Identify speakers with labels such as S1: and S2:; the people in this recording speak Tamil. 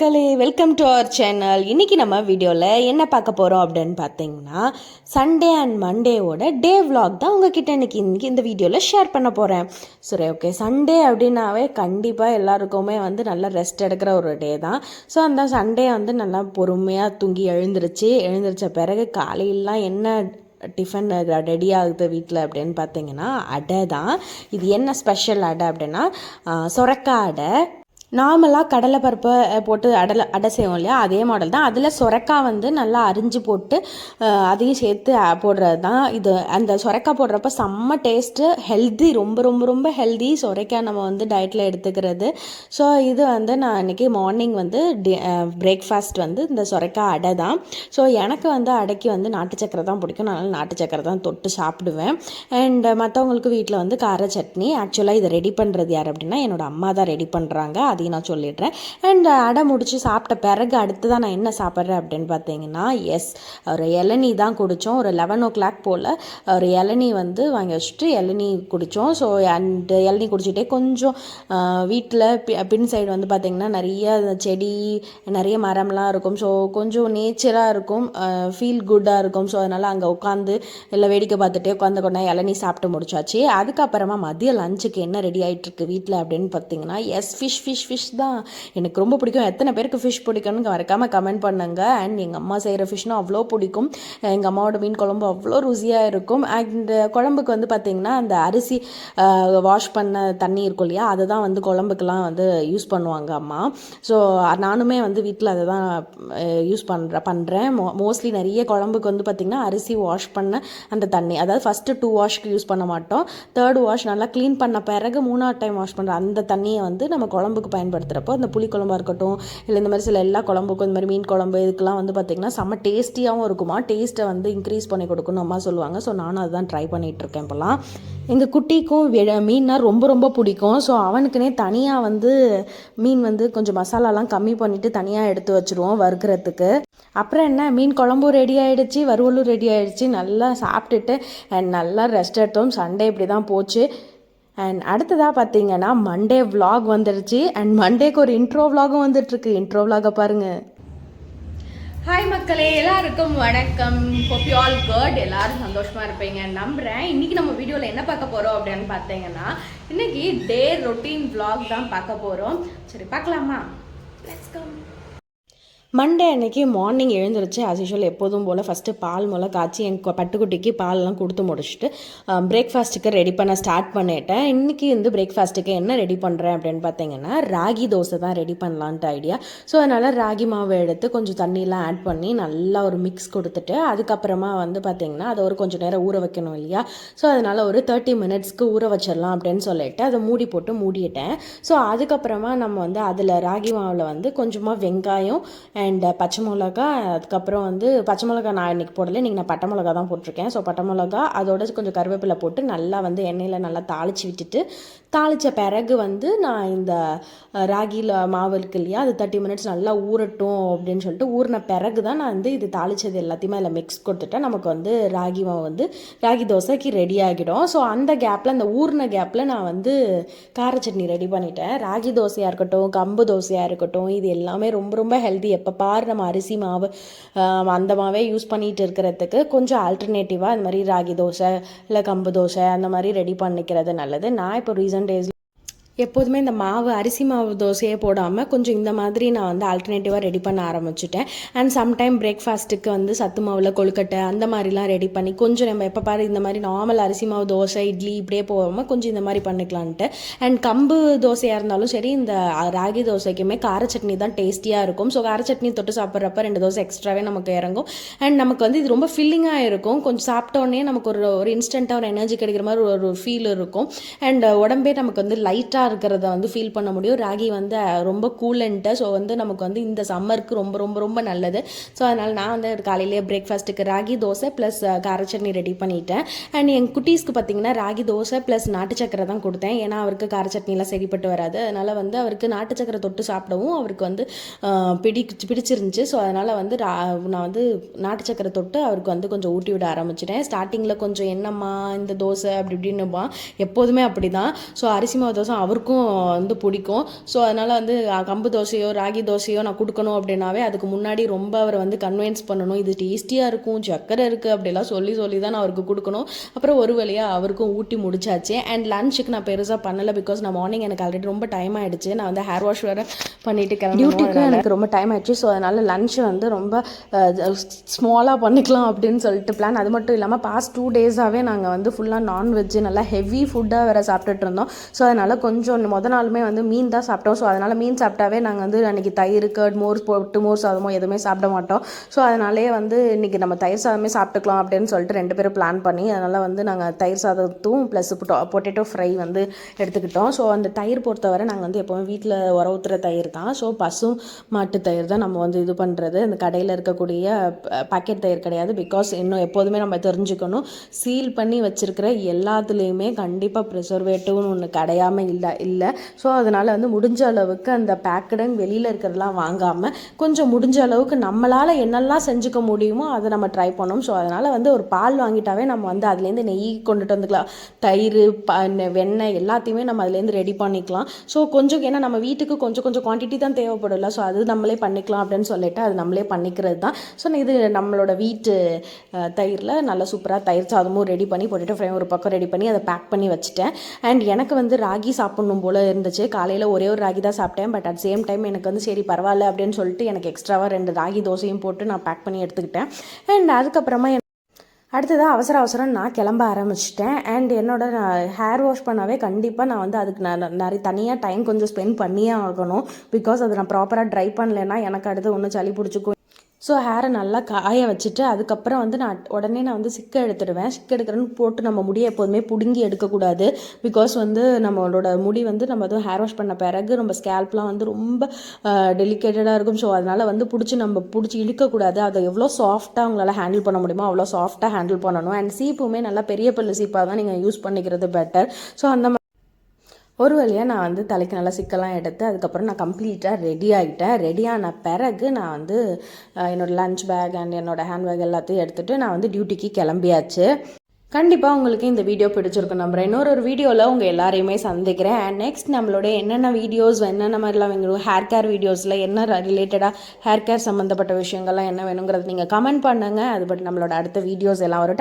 S1: மக்களே, வெல்கம் டு அவர் சேனல். இன்றைக்கி நம்ம வீடியோவில் என்ன பார்க்க போகிறோம் அப்படின்னு பார்த்தீங்கன்னா, சண்டே அண்ட் மண்டேவோட டே விலாக் தான் உங்ககிட்ட இன்றைக்கி இந்த வீடியோவில் ஷேர் பண்ண போகிறேன். சரி, ஓகே. சண்டே அப்படின்னாவே கண்டிப்பாக எல்லாருக்குமே வந்து நல்லா ரெஸ்ட் எடுக்கிற ஒரு டே தான். ஸோ அந்த சண்டே வந்து நல்லா பொறுமையாக தூங்கி எழுந்திரிச்ச பிறகு காலையிலாம் என்ன டிஃபன் ரெடி ஆகுது வீட்டில் அப்படின்னு பார்த்தீங்கன்னா அடை தான். இது என்ன ஸ்பெஷல் அடை அப்படின்னா சொரக்காய் அடை. நார்மலாக கடலை பருப்பை போட்டு அடை செய்வோம் இல்லையா, அதே மாடல் தான். அதில் சொரக்காய் வந்து நல்லா அரிஞ்சு போட்டு அதையும் சேர்த்து போடுறது தான் இது. அந்த சொரக்காய் போடுறப்ப செம்ம டேஸ்ட்டு, ஹெல்தி, ரொம்ப ரொம்ப ரொம்ப ஹெல்தி. சொரைக்காய் நம்ம வந்து டயட்டில் எடுத்துக்கிறது. ஸோ இது வந்து நான் இன்றைக்கி மார்னிங் வந்து பிரேக்ஃபாஸ்ட் வந்து இந்த சொரைக்காய் அடை தான். ஸோ எனக்கு வந்து அடைக்கு வந்து நாட்டு சக்கரை தான் பிடிக்கும். அதனால் நாட்டு சக்கரை தான் தொட்டு சாப்பிடுவேன். அண்ட் மற்றவங்களுக்கு வீட்டில் வந்து கார சட்னி. ஆக்சுவலாக இதை ரெடி பண்ணுறது யார் அப்படின்னா என்னோடய அம்மா தான் ரெடி பண்ணுறாங்க. அது நான் சொல்லிடுறேன். அண்ட் அடை முடித்து சாப்பிட்ட பிறகு அடுத்து தான் நான் என்ன சாப்பிட்றேன் அப்படின்னு பார்த்தீங்கன்னா, ஒரு இளநீ தான் குடித்தோம். ஒரு 11 o'clock போல் ஒரு இளநீ வந்து வாங்கி வச்சுட்டு இளநீ குடித்தோம். ஸோ அண்ட் இளநீ குடிச்சிட்டே கொஞ்சம் வீட்டில் பின் சைடு வந்து பார்த்திங்கன்னா நிறைய செடி, நிறைய மரம்லாம் இருக்கும். ஸோ கொஞ்சம் நேச்சராக இருக்கும், ஃபீல் குட்டாக இருக்கும். ஸோ அதனால் அங்கே உட்காந்து இல்லை வேடிக்கை பார்த்துட்டே உட்காந்து கொண்டா இளநீ சாப்பிட்டு முடிச்சாச்சு. அதுக்கப்புறமா மதியம் லஞ்சுக்கு என்ன ரெடி ஆகிட்டுருக்கு வீட்டில் அப்படின்னு பார்த்தீங்கன்னா, ஃபிஷ் தான். எனக்கு ரொம்ப பிடிக்கும். எத்தனை பேருக்கு ஃபிஷ் பிடிக்கும்னு மறக்காமல் கமெண்ட் பண்ணுங்க. அண்ட் எங்கள் அம்மா செய்கிற ஃபிஷ்னால் அவ்வளோ பிடிக்கும். எங்கள் அம்மாவோட மீன் குழம்பு அவ்வளோ ருசியாக இருக்கும். அண்ட் குழம்புக்கு வந்து பார்த்திங்கன்னா அந்த அரிசி வாஷ் பண்ண தண்ணி இருக்கும் இல்லையா, அதை தான் வந்து குழம்புக்கெலாம் வந்து யூஸ் பண்ணுவாங்க அம்மா. ஸோ நானுமே வந்து வீட்டில் அதை தான் யூஸ் பண்ணுறேன். மோஸ்ட்லி நிறைய குழம்புக்கு வந்து பார்த்திங்கன்னா அரிசி வாஷ் பண்ண அந்த தண்ணி, அதாவது ஃபஸ்ட்டு 2 வாஷ்க்கு யூஸ் பண்ண மாட்டோம். 3rd வாஷ் நல்லா க்ளீன் பண்ண பிறகு 3rd டைம் வாஷ் பண்ணுற அந்த தண்ணியை வந்து நம்ம குழம்புக்கு பயன்படுத்துகிறப்போ அந்த புளி குழம்பாக இருக்கட்டும், இல்லை இந்த மாதிரி சில எல்லா குழம்புக்கும், இந்த மாதிரி மீன் குழம்பு இதுக்கெல்லாம் வந்து பார்த்திங்கன்னா செம்ம டேஸ்டியாகவும் இருக்குமா. டேஸ்ட்டை வந்து இன்க்ரீஸ் பண்ணி கொடுக்கணும் அம்மா சொல்லுவாங்க. ஸோ நானும் அதுதான் ட்ரை பண்ணிகிட்ருக்கேன் இப்போலாம். எங்கள் குட்டிக்கும் மீன்னா ரொம்ப ரொம்ப பிடிக்கும். ஸோ அவனுக்குனே தனியாக வந்து மீன் வந்து கொஞ்சம் மசாலாலாம் கம்மி பண்ணிவிட்டு தனியாக எடுத்து வச்சுருவோம் வறுக்கிறதுக்கு. அப்புறம் என்ன, மீன் குழம்பும் ரெடி ஆகிடுச்சு, வறுவலும் ரெடி ஆகிடுச்சு. நல்லா சாப்பிட்டுட்டு அண்ட் நல்லா ரெஸ்ட் எடுத்தோம். சண்டே இப்படி தான் போச்சு. அண்ட் அடுத்ததாக பார்த்தீங்கன்னா மண்டே விலாக் வந்துடுச்சு. அண்ட் மண்டேக்கு ஒரு இன்ட்ரோ விலாகும் வந்துட்டுருக்கு. இன்ட்ரோ விலாகை பாருங்கள். ஹாய் மக்களே, எல்லாருக்கும் வணக்கம். Hope you all good. எல்லாரும் சந்தோஷமாக இருப்பீங்க நம்புகிறேன். இன்றைக்கி நம்ம வீடியோவில் என்ன பார்க்க போகிறோம் அப்படின்னு பார்த்தீங்கன்னா, இன்றைக்கி டே ரொட்டீன் விலாக் தான் பார்க்க போகிறோம். சரி, பார்க்கலாமா? Let's come. மண்டே அன்றைக்கி மார்னிங் எழுந்திரிச்சு ஆஸ் யூஷுவல் எப்போதும் போல் ஃபஸ்ட்டு பால் மூலம் காய்ச்சி என் பட்டுக்குட்டிக்கு பாலெலாம் கொடுத்து முடிச்சுட்டு பிரேக்ஃபாஸ்ட்டுக்கு ரெடி பண்ண ஸ்டார்ட் பண்ணிட்டேன். இன்றைக்கி வந்து பிரேக்ஃபாஸ்ட்டுக்கு என்ன ரெடி பண்ணுறேன் அப்படின்னு பார்த்தீங்கன்னா, ராகி தோசை தான் ரெடி பண்ணலான்ட்டு ஐடியா. ஸோ அதனால் ராகி மாவு எடுத்து கொஞ்சம் தண்ணியெலாம் ஆட் பண்ணி நல்லா ஒரு மிக்ஸ் கொடுத்துட்டு அதுக்கப்புறமா வந்து பார்த்திங்கன்னா அதை ஒரு கொஞ்சம் நேரம் ஊற வைக்கணும் இல்லையா. ஸோ அதனால் ஒரு 30 minutesக்கு ஊற வச்சிடலாம் அப்படின்னு சொல்லிட்டு அதை மூடி போட்டு மூடிட்டேன். ஸோ அதுக்கப்புறமா நம்ம வந்து அதில் ராகி மாவில் வந்து கொஞ்சமாக வெங்காயம் அண்ட் பச்சை மிளகா, அதுக்கப்புறம் வந்து பச்சை மிளகா நான் இன்றைக்கி போடலை, இன்றைக்கி நான் பட்டை மிளகா தான் போட்டிருக்கேன். ஸோ பட்டை மிளகா அதோட கொஞ்சம் கருவேப்பிலை போட்டு நல்லா வந்து எண்ணெயில் நல்லா தாளித்த பிறகு வந்து நான் இந்த ராகியில் மாவு இருக்கு இல்லையா, அது 30 minutes நல்லா ஊறட்டும் அப்படின்னு சொல்லிட்டு ஊறின பிறகு தான் நான் வந்து இது தாளித்தது எல்லாத்தையுமே அதில் மிக்ஸ் கொடுத்துட்டேன். நமக்கு வந்து ராகி மாவு வந்து ராகி தோசைக்கு ரெடி ஆகிடும். ஸோ அந்த கேப்பில், அந்த ஊறின கேப்பில் நான் வந்து கார சட்னி ரெடி பண்ணிட்டேன். ராகி தோசையாக இருக்கட்டும், கம்பு தோசையாக இருக்கட்டும், இது எல்லாமே ரொம்ப ரொம்ப ஹெல்தி. எப்போ பாரு நம்ம அரிசி மாவு அந்த மாவே யூஸ் பண்ணிகிட்டு இருக்கிறதுக்கு கொஞ்சம் ஆல்டர்னேட்டிவாக இந்த மாதிரி ராகி தோசை இல்லை கம்பு தோசை அந்த மாதிரி ரெடி பண்ணிக்கிறது நல்லது. நான் இப்போ ரீசன்ட் டேஸில் எப்போதுமே இந்த மாவு அரிசி மாவு தோசையே போடாமல் கொஞ்சம் இந்த மாதிரி நான் வந்து ஆல்டர்னேட்டிவாக ரெடி பண்ண ஆரம்பிச்சிட்டேன். அண்ட் சம்டைம் பிரேக்ஃபாஸ்ட்டுக்கு வந்து சத்து மாவில் கொழுக்கட்டை அந்த மாதிரிலாம் ரெடி பண்ணி கொஞ்சம் நம்ம எப்போ பாரு இந்த மாதிரி நார்மல் அரிசி மாவு தோசை இட்லி இப்படியே போகாமல் கொஞ்சம் இந்த மாதிரி பண்ணிக்கலான்ட்டு. அண்ட் கம்பு தோசையாக இருந்தாலும் சரி, இந்த ராகி தோசைக்குமே கார சட்னி தான் டேஸ்டியாக இருக்கும். ஸோ கார சட்னி தொட்டு சாப்பிட்றப்ப 2 தோசை எக்ஸ்ட்ராவே நமக்கு இறங்கும். அண்ட் நமக்கு வந்து இது ரொம்ப ஃபில்லிங்காக இருக்கும். கொஞ்சம் சாப்பிட்டோன்னே நமக்கு ஒரு இன்ஸ்டண்ட்டாக ஒரு எனர்ஜி கிடைக்கிற மாதிரி ஒரு ஃபீல் இருக்கும். அண்ட் உடம்பே நமக்கு வந்து லைட்டாக இருக்கிறத வந்து ஃபீல் பண்ண முடியும். ராகி வந்து ரொம்ப கூலண்ட்டு. ஸோ வந்து நமக்கு வந்து இந்த சம்மருக்கு ரொம்ப ரொம்ப ரொம்ப நல்லது. ஸோ அதனால் நான் வந்து காலையிலேயே பிரேக்ஃபாஸ்ட்டுக்கு ராகி தோசை ப்ளஸ் கார சட்னி ரெடி பண்ணிட்டேன். அண்ட் என் குட்டீஸ்க்கு பார்த்திங்கன்னா ராகி தோசை ப்ளஸ் நாட்டு சக்கரை தான் கொடுத்தேன். ஏன்னா அவருக்கு கார சட்னிலாம் சரிப்பட்டு வராது. அதனால் வந்து அவருக்கு நாட்டு சக்கரை தொட்டு சாப்பிடவும் அவருக்கு வந்து பிடிச்சிருந்துச்சு. ஸோ அதனால் வந்து நான் வந்து நாட்டு சக்கரை தொட்டு அவருக்கு வந்து கொஞ்சம் ஊட்டி விட ஆரம்பிச்சிட்டேன். ஸ்டார்டிங்கில் கொஞ்சம் என்னம்மா இந்த தோசை அப்படி இப்படின்னுப்பான், எப்போதுமே அப்படி தான். ஸோ அரிசி மாவு தோசை அவருக்கும் வந்து பிடிக்கும். ஸோ அதனால் வந்து கம்பு தோசையோ ராகி தோசையோ நான் கொடுக்கணும் அப்படின்னாவே அதுக்கு முன்னாடி ரொம்ப அவரை வந்து கன்வின்ஸ் பண்ணணும். இது டேஸ்டியாக இருக்கும், சக்கரை இருக்குது அப்படிலாம் சொல்லி தான் நான் அவருக்கு கொடுக்கணும். அப்புறம் ஒரு வழியாக அவருக்கும் ஊட்டி முடிச்சாச்சு. அண்ட் லஞ்சுக்கு நான் பெருசாக பண்ணலை, பிகாஸ் நான் மார்னிங் எனக்கு ஆல்ரெடி ரொம்ப டைம் ஆகிடுச்சு. நான் வந்து ஹேர் வாஷ் வேறு பண்ணிவிட்டு டியூட்டிக்கு எனக்கு ரொம்ப டைம் ஆகிடுச்சு. ஸோ அதனால் லன்ச் வந்து ரொம்ப ஸ்மாலாக பண்ணிக்கலாம் அப்படின்னு சொல்லிட்டு பிளான். அது மட்டும் இல்லாமல் பாஸ்ட் 2 டேஸாகவே நாங்கள் வந்து ஃபுல்லாக நான்வெஜ்ஜு நல்லா ஹெவி ஃபுட்டாக வேறு சாப்பிட்டுட்டு இருந்தோம். ஸோ அதனால் கொஞ்சம் நாளுமே வந்து மீன் தான் சாப்பிட்டோம். ஸோ அதனால் மீன் சாப்பிட்டாவே நாங்கள் வந்து அன்றைக்கி தயிர் கர்ட் மோர் போட்டு மோர் சாதமோ எதுவுமே சாப்பிட மாட்டோம். ஸோ அதனாலே வந்து இன்றைக்கி நம்ம தயிர் சாதமே சாப்பிட்டுக்கலாம் அப்படின்னு சொல்லிட்டு 2 பேரும் பிளான் பண்ணி அதனால் வந்து நாங்கள் தயிர் சாதத்தும் ப்ளஸ் பொட்டேட்டோ ஃப்ரை வந்து எடுத்துக்கிட்டோம். ஸோ அந்த தயிர் பொறுத்தவரை நாங்கள் வந்து எப்போவுமே வீட்டில் உர ஊற்றுற தயிர் தான். ஸோ பசும் மாட்டு தயிர் தான் நம்ம வந்து இது பண்ணுறது. அந்த கடையில் இருக்கக்கூடிய பாக்கெட் தயிர் கிடையாது. பிகாஸ் இன்னும் எப்போதுமே நம்ம தெரிஞ்சுக்கணும், சீல் பண்ணி வச்சுருக்கிற எல்லாத்துலேயுமே கண்டிப்பாக ப்ரிசர்வேட்டிவ்னு ஒன்று கிடையாமல் இல்லை. ஸோ அதனால் வந்து முடிஞ்ச அளவுக்கு அந்த பேக்கடுன்னு வெளியில் இருக்கிறதெல்லாம் வாங்காமல் கொஞ்சம் முடிஞ்ச அளவுக்கு நம்மளால் என்னெல்லாம் செஞ்சுக்க முடியுமோ அதை நம்ம ட்ரை பண்ணோம். ஸோ அதனால் வந்து ஒரு பால் வாங்கிட்டாவே நம்ம வந்து அதுலேருந்து நெய் கொண்டுட்டு வந்துக்கலாம், தயிர் வெண்ணெய் எல்லாத்தையுமே நம்ம அதுலேருந்து ரெடி பண்ணிக்கலாம். ஸோ கொஞ்சம் ஏன்னா நம்ம வீட்டுக்கு கொஞ்சம் குவான்டிட்டி தான் தேவைப்படல. ஸோ அது நம்மளே பண்ணிக்கலாம் அப்படின்னு சொல்லிட்டு அது நம்மளே பண்ணிக்கிறது தான். ஸோ இது நம்மளோட வீட்டு தயிரில் நல்லா சூப்பராக தயிர் சாதமும் ரெடி பண்ணி பொட்டேட்டோ ஃப்ரை ஒரு பக்கம் ரெடி பண்ணி அதை பேக் பண்ணி வச்சுட்டேன். அண்ட் எனக்கு வந்து ராகி சாப்பிட்ணும் போல் இருந்துச்சு. காலையில் ஒரே ஒரு ராகி தான் சாப்பிட்டேன். பட் அட் சேம் டைம் எனக்கு வந்து சரி பரவாயில்ல அப்படின்னு சொல்லிட்டு எனக்கு எக்ஸ்ட்ராவாக 2 ராகி தோசையும் போட்டு நான் பேக் பண்ணி எடுத்துக்கிட்டேன். அண்ட் அதுக்கப்புறமா அடுத்ததாக அவசரம் நான் கிளம்ப ஆரம்பிச்சிட்டேன். அண்ட் என்னோட ஹேர் வாஷ் பண்ணாவே கண்டிப்பாக நான் வந்து அதுக்கு நிறைய தனியாக டைம் கொஞ்சம் ஸ்பெண்ட் பண்ணியே ஆகணும். பிகாஸ் அதை நான் ப்ராப்பராக ட்ரை பண்ணலைன்னா எனக்கு அடுத்து ஒன்றும் சளி பிடிச்சிக்கும். ஸோ ஹேரை நல்லா காய வச்சுட்டு அதுக்கப்புறம் வந்து நான் வந்து சிக்கு எடுத்துடுவேன். சிக்கு எடுக்கிறேன்னு போட்டு நம்ம முடியை எப்போதுமே பிடுங்கி எடுக்கக்கூடாது. பிகாஸ் வந்து நம்மளோட முடி வந்து நம்ம அதுவும் ஹேர் வாஷ் பண்ண பிறகு நம்ம ஸ்கேல்ப்லாம் வந்து ரொம்ப டெலிகேட்டடாக இருக்கும். ஸோ அதனால் வந்து பிடிச்சி இழுக்கக்கூடாது. அதை எவ்வளோ சாஃப்டாக உங்களால் ஹேண்டில் பண்ண முடியுமோ அவ்வளோ சாஃப்டாக ஹேண்டில் பண்ணணும். அண்ட் சீப்புமே நல்லா பெரிய பல்லு சீப்பாக தான் நீங்கள் யூஸ் பண்ணிக்கிறது பெட்டர். ஸோ அந்த ஒரு வழியாக நான் வந்து தலைக்கு நல்லா சிக்கெல்லாம் எடுத்து அதுக்கப்புறம் நான் கம்ப்ளீட்டாக ரெடி ஆகிட்டேன். ரெடியான பிறகு நான் வந்து என்னோடய லஞ்ச் பேக் அண்ட் என்னோடய ஹேண்ட் பேக் எல்லாத்தையும் எடுத்துகிட்டு நான் வந்து டியூட்டிக்கு கிளம்பியாச்சு. கண்டிப்பாக உங்களுக்கு இந்த வீடியோ பிடிச்சிருக்கும் நம்புறேன். இன்னொரு வீடியோவில் உங்கள் எல்லாரையுமே சந்திக்கிறேன். அண்ட் நெக்ஸ்ட் நம்மளோட என்னென்ன வீடியோஸ் என்னென்ன மாதிரிலாம் வேணும், ஹேர் கேர் வீடியோஸில் என்ன ரிலேட்டடாக ஹேர் கேர் சம்மந்தப்பட்ட விஷயங்கள்லாம் என்ன வேணுங்கிறது நீங்கள் கமெண்ட் பண்ணுங்கள். அது பட் நம்மளோட அடுத்த வீடியோஸ் எல்லாம் வரும்.